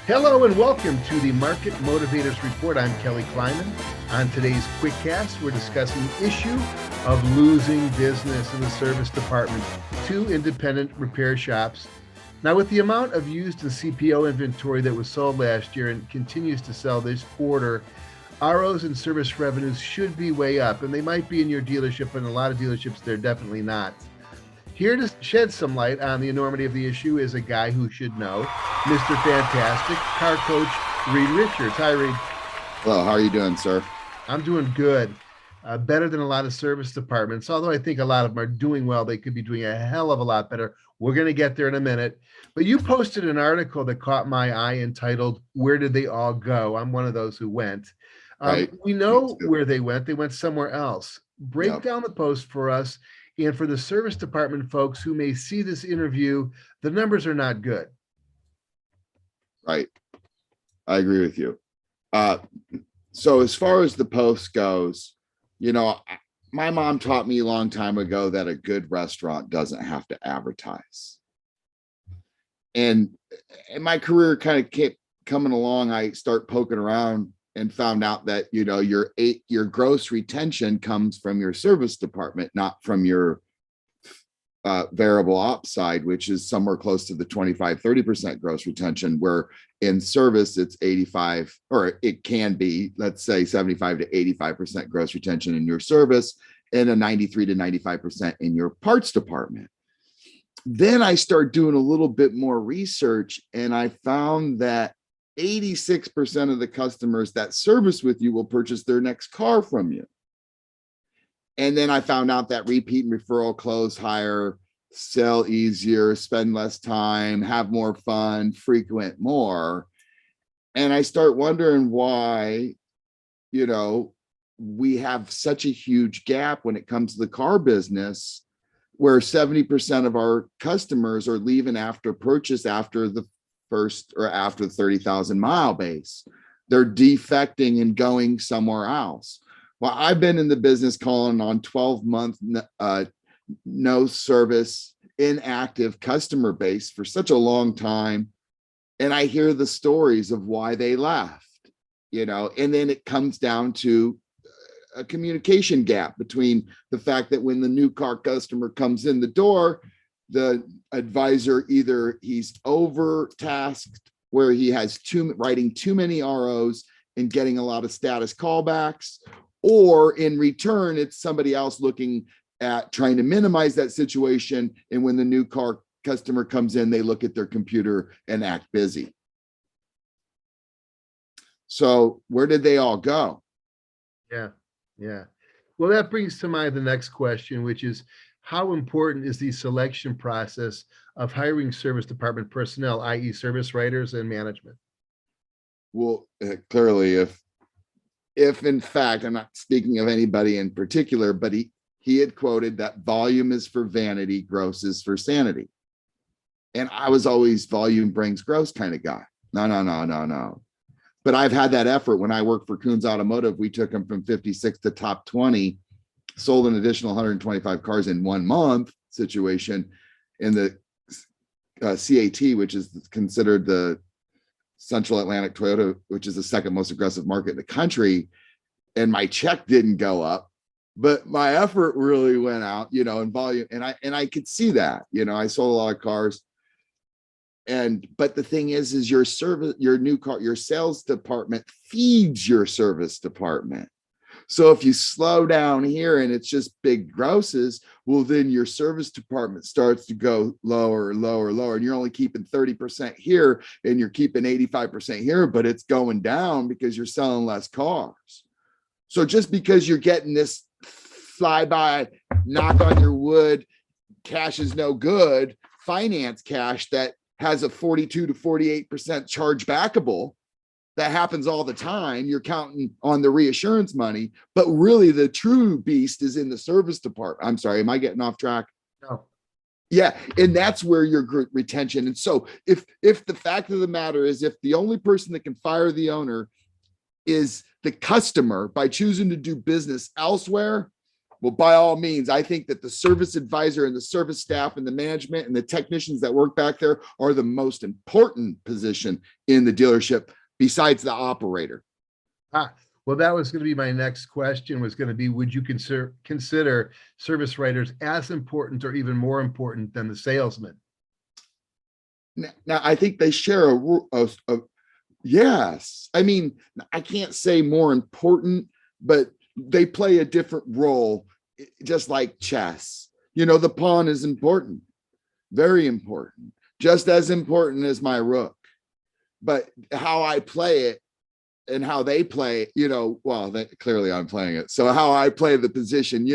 Hello and welcome to the Market Motivators Report. I'm Kelly Kleiman. On today's Quickcast, we're discussing the issue of losing business in the service department to independent repair shops. Now, with the amount of used and CPO inventory that was sold last year and continues to sell this quarter, ROs and service revenues should be way up, and they might be in your dealership, but in a lot of dealerships, they're definitely not. Here to shed some light on the enormity of the issue is a guy who should know, Mr. Fantastic, car coach Reid Richards. Hi, Reid. Hello, how are you doing, sir? I'm doing good. Better than a lot of service departments, although I think a lot of them are doing well. They could be doing a hell of a lot better. We're going to get there in a minute. But you posted an article that caught my eye entitled, "Where Did They All Go?" I'm one of those who went. Right. We know where they went. They went somewhere else. Break Yep. down the post for us. And for the service department folks who may see this interview, the numbers are not good. Right. I agree with you. So as far as the post goes, my mom taught me a long time ago that a good restaurant doesn't have to advertise. And my career kind of kept coming along. I start poking around and found out that, your gross retention comes from your service department, not from your variable ops side, which is somewhere close to the 25-30% gross retention, where in service it's 85, or it can be, let's say 75 to 85% gross retention in your service and a 93 to 95% in your parts department. Then I start doing a little bit more research, and I found that 86% of the customers that service with you will purchase their next car from you. And then I found out that repeat and referral close higher, sell easier, spend less time, have more fun, frequent more. And I start wondering why, we have such a huge gap when it comes to the car business, where 70% of our customers are leaving after purchase after the first or after the 30,000 mile base. They're defecting and going somewhere else. Well, I've been in the business calling on 12-month no service inactive customer base for such a long time. And I hear the stories of why they left, and then it comes down to a communication gap between the fact that when the new car customer comes in the door, the advisor, either he's overtasked where he has writing too many ROs and getting a lot of status callbacks, or in return, it's somebody else looking at trying to minimize that situation. And when the new car customer comes in, they look at their computer and act busy. So where did they all go? Yeah. Well, that brings to mind the next question, which is, how important is the selection process of hiring service department personnel, i.e. service writers and management? Well, clearly, if in fact, I'm not speaking of anybody in particular, but he had quoted that volume is for vanity, gross is for sanity. And I was always volume brings gross kind of guy. No. But I've had that effort. When I worked for Coons Automotive, we took them from 56 to top 20, sold an additional 125 cars in 1 month situation in the CAT, which is considered the Central Atlantic Toyota, which is the second most aggressive market in the country. And my check didn't go up, but my effort really went out, in volume. And I could see that, I sold a lot of cars. But the thing is your sales department feeds your service department. So if you slow down here and it's just big grosses, well, then your service department starts to go lower, and you're only keeping 30% here and you're keeping 85% here, but it's going down because you're selling less cars. So just because you're getting this flyby, knock on your wood, cash is no good, finance cash that has a 42 to 48% charge backable, that happens all the time. You're counting on the reassurance money, but really the true beast is in the service department. I'm sorry, am I getting off track? No. Yeah, and that's where your retention. And so if the fact of the matter is, if the only person that can fire the owner is the customer by choosing to do business elsewhere, Well, by all means, I think that the service advisor and the service staff and the management and the technicians that work back there are the most important position in the dealership besides the operator. Well, that was going to be my next question, was going to be, would you consider service writers as important or even more important than the salesman? Now I think they share a yes. I mean, I can't say more important, but they play a different role, just like chess. The pawn is important, very important, just as important as my rook. But how I play it and how they play, clearly I'm playing it. So how I play the position,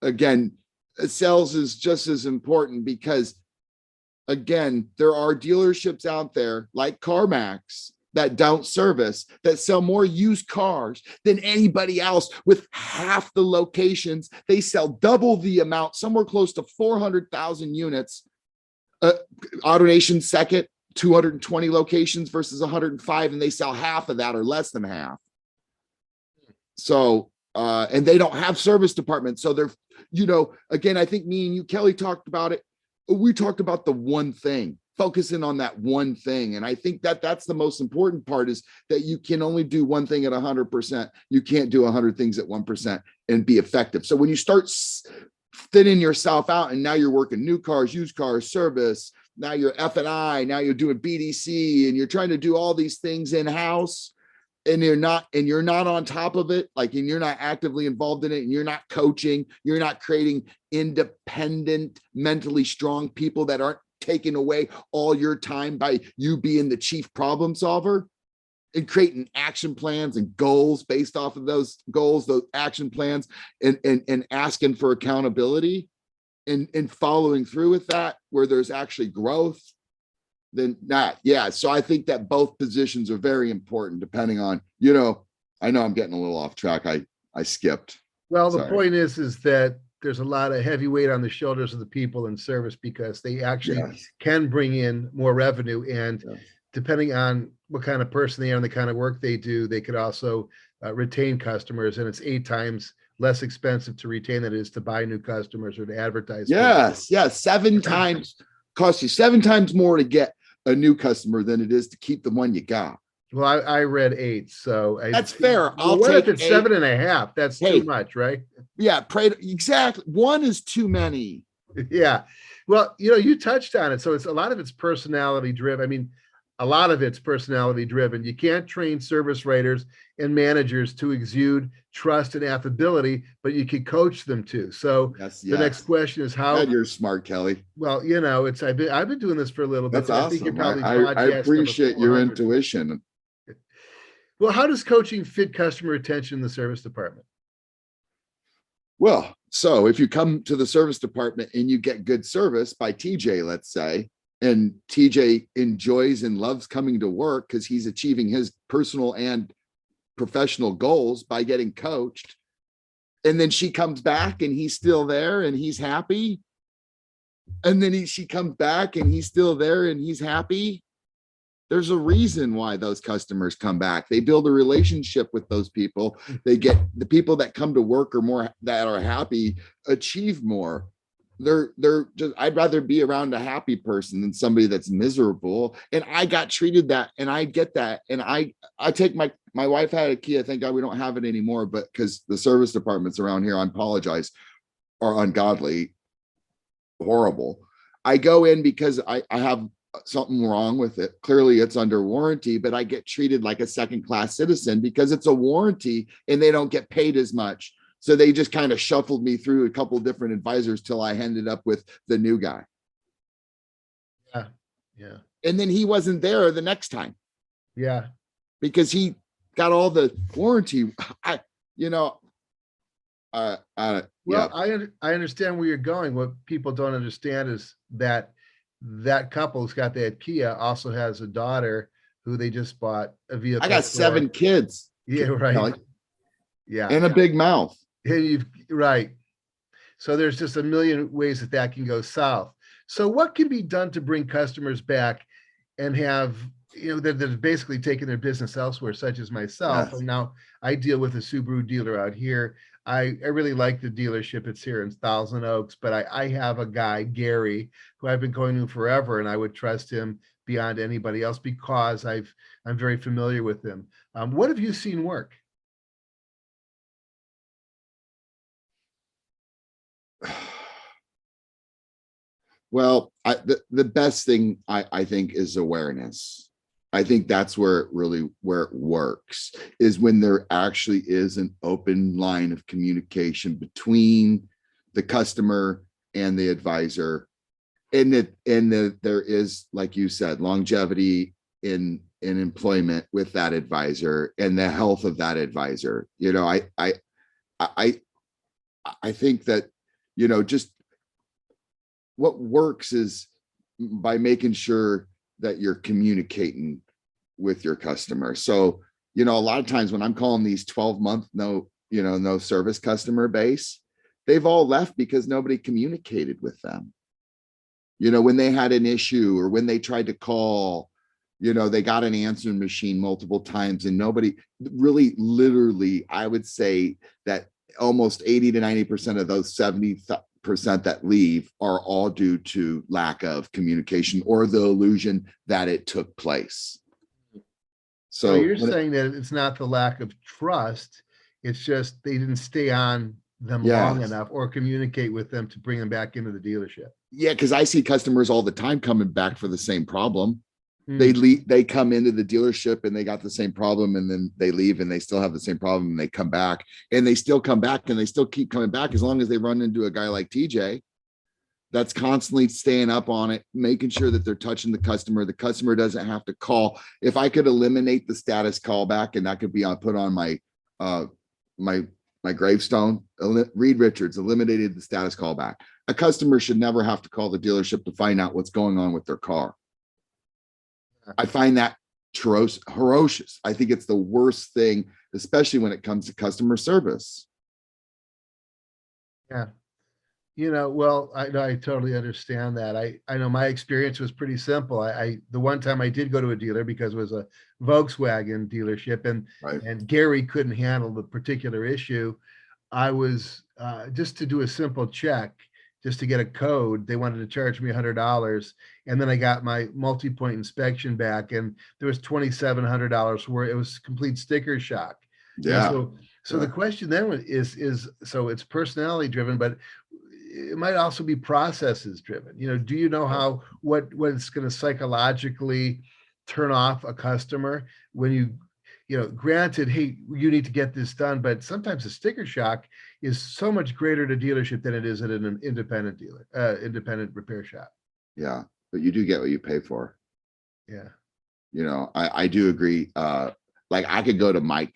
again, sales is just as important because, again, there are dealerships out there like CarMax that don't service, that sell more used cars than anybody else with half the locations. They sell double the amount, somewhere close to 400,000 units. AutoNation second, 220 locations versus 105, and they sell half of that or less than half. So, and they don't have service departments. So they're, again, I think me and you, Kelly, talked about it. We talked about the one thing, focusing on that one thing. And I think that that's the most important part, is that you can only do one thing at 100%. You can't do 100 things at 1% and be effective. So when you start thinning yourself out, and now you're working new cars, used cars, service, now you're F&I, now you're doing BDC, and you're trying to do all these things in-house, and you're not on top of it, and you're not actively involved in it, and you're not coaching, you're not creating independent, mentally strong people that aren't taking away all your time by you being the chief problem solver, and creating action plans and goals based off of those goals, those action plans, and asking for accountability and following through with that where there's actually growth, then not. Yeah. So I think that both positions are very important depending on, I know I'm getting a little off track. I skipped. Well, the point is that there's a lot of heavy weight on the shoulders of the people in service, because they actually can bring in more revenue. And depending on what kind of person they are and the kind of work they do, they could also retain customers. And it's 8 times less expensive to retain than it is to buy new customers or to advertise. Yes. 7 times, costs you 7 times more to get a new customer than it is to keep the one you got. Well, I read 8, so that's fair. I'll take it. 7.5. That's too much, right? Yeah, exactly. 1 is too many. Yeah. Well, you touched on it. So it's a lot of it's personality driven. I mean, a lot of it's personality driven. You can't train service writers and managers to exude trust and affability, but you can coach them to. So the next question is how. God, you're smart, Kelly. Well, I've been doing this for a little bit. That's awesome. I think you're probably I appreciate your intuition. Well, how does coaching fit customer retention in the service department? Well, so if you come to the service department and you get good service by TJ, let's say, and TJ enjoys and loves coming to work because he's achieving his personal and professional goals by getting coached, and then she comes back and he's still there and he's happy, and then she comes back and he's still there and he's happy, there's a reason why those customers come back. They build a relationship with those people. They get the people that come to work or more that are happy achieve more. They're just, I'd rather be around a happy person than somebody that's miserable. And I got treated that, and I get that. And I take my wife had a Kia. Thank God we don't have it anymore, but because the service departments around here, I apologize, are ungodly, horrible. I go in because I have something wrong with it. Clearly it's under warranty, but I get treated like a second-class citizen because it's a warranty and they don't get paid as much. So they just kind of shuffled me through a couple of different advisors till I ended up with the new guy. Yeah. And then he wasn't there the next time. Yeah. Because he got all the warranty. I understand where you're going. What people don't understand is that couple who's got that Kia also has a daughter who they just bought a vehicle. I got 7 kids. Yeah, right. Kelly. Yeah. And a big mouth. Right. So there's just a million ways that can go south. So what can be done to bring customers back and have, that have basically taken their business elsewhere, such as myself. Yes. And now I deal with a Subaru dealer out here. I really like the dealership. It's here in Thousand Oaks, but I have a guy, Gary, who I've been going to forever, and I would trust him beyond anybody else because I'm very familiar with him. What have you seen work? Well, the best thing I think is awareness. I think that's where it works, is when there actually is an open line of communication between the customer and the advisor, and that there is, like you said, longevity in employment with that advisor and the health of that advisor. I I think that, just what works is by making sure that you're communicating with your customer. So, a lot of times when I'm calling these 12-month no service customer base, they've all left because nobody communicated with them. When they had an issue or when they tried to call, they got an answering machine multiple times and nobody really, literally, I would say that almost 80 to 90% of those 70% that leave are all due to lack of communication or the illusion that it took place. So you're saying that it's not the lack of trust, it's just they didn't stay on them long enough or communicate with them to bring them back into the dealership. Yeah, because I see customers all the time coming back for the same problem. They come into the dealership and they got the same problem, and then they leave and they still have the same problem, and they come back and they still come back and they still keep coming back, as long as they run into a guy like TJ that's constantly staying up on it, making sure that they're touching the customer doesn't have to call. If I could eliminate the status callback, and that could be put on my my gravestone, Reid Richards eliminated the status callback. A customer should never have to call the dealership to find out what's going on with their car. I find that ferocious. I think it's the worst thing, especially when it comes to customer service. Yeah. Well, I totally understand that. I know my experience was pretty simple. The one time I did go to a dealer because it was a Volkswagen dealership, and Gary couldn't handle the particular issue. I was just to do a simple check, just to get a code. They wanted to charge me $100, and then I got my multi-point inspection back, and there was $2,700 where it was complete sticker shock. Yeah. So the question then is so it's personality driven, but it might also be processes driven. Do you know what it's going to psychologically turn off a customer when granted, hey, you need to get this done, but sometimes the sticker shock is so much greater to dealership than it is at an independent independent repair shop. Yeah, but you do get what you pay for. Yeah. I do agree. Like I could go to my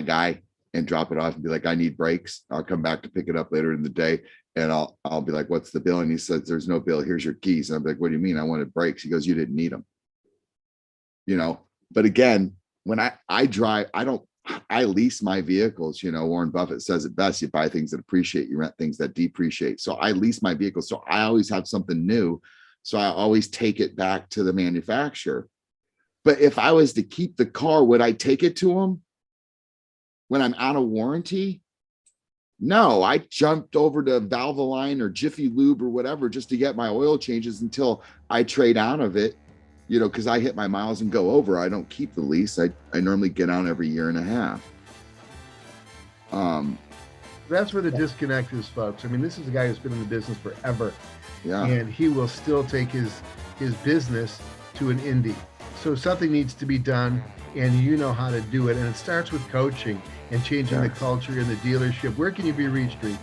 guy and drop it off and be like, I need brakes. I'll come back to pick it up later in the day. And I'll be like, what's the bill? And he says, there's no bill. Here's your keys. And I'm like, what do you mean? I wanted brakes. He goes, you didn't need them. But again, when I drive, I lease my vehicles. Warren Buffett says it best: you buy things that appreciate, you rent things that depreciate. So I lease my vehicles. So I always have something new. So I always take it back to the manufacturer. But if I was to keep the car, would I take it to them when I'm out of warranty? No, I jumped over to Valvoline or Jiffy Lube or whatever just to get my oil changes until I trade out of it, because I hit my miles and go over. I don't keep the lease. I normally get out every year and a half. That's where the disconnect is, folks. I mean, this is a guy who's been in the business forever. Yeah. And he will still take his business to an indie. So something needs to be done, and you know how to do it. And it starts with coaching and changing the culture in the dealership. Where can you be reached, Reid?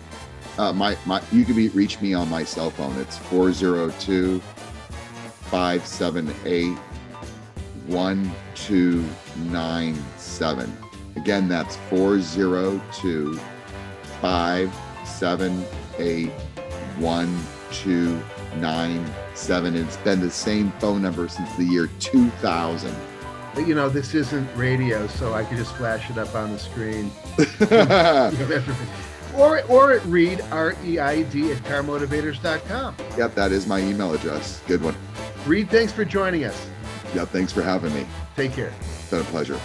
You can reach me on my cell phone. It's 402-578-1297. Again, that's 402-578-1297. It's been the same phone number since the year 2000. This isn't radio, so I could just flash it up on the screen. or at Reid, REID, at carmotivators.com. Yep, that is my email address. Good one. Reid, thanks for joining us. Yep, thanks for having me. Take care. It's been a pleasure.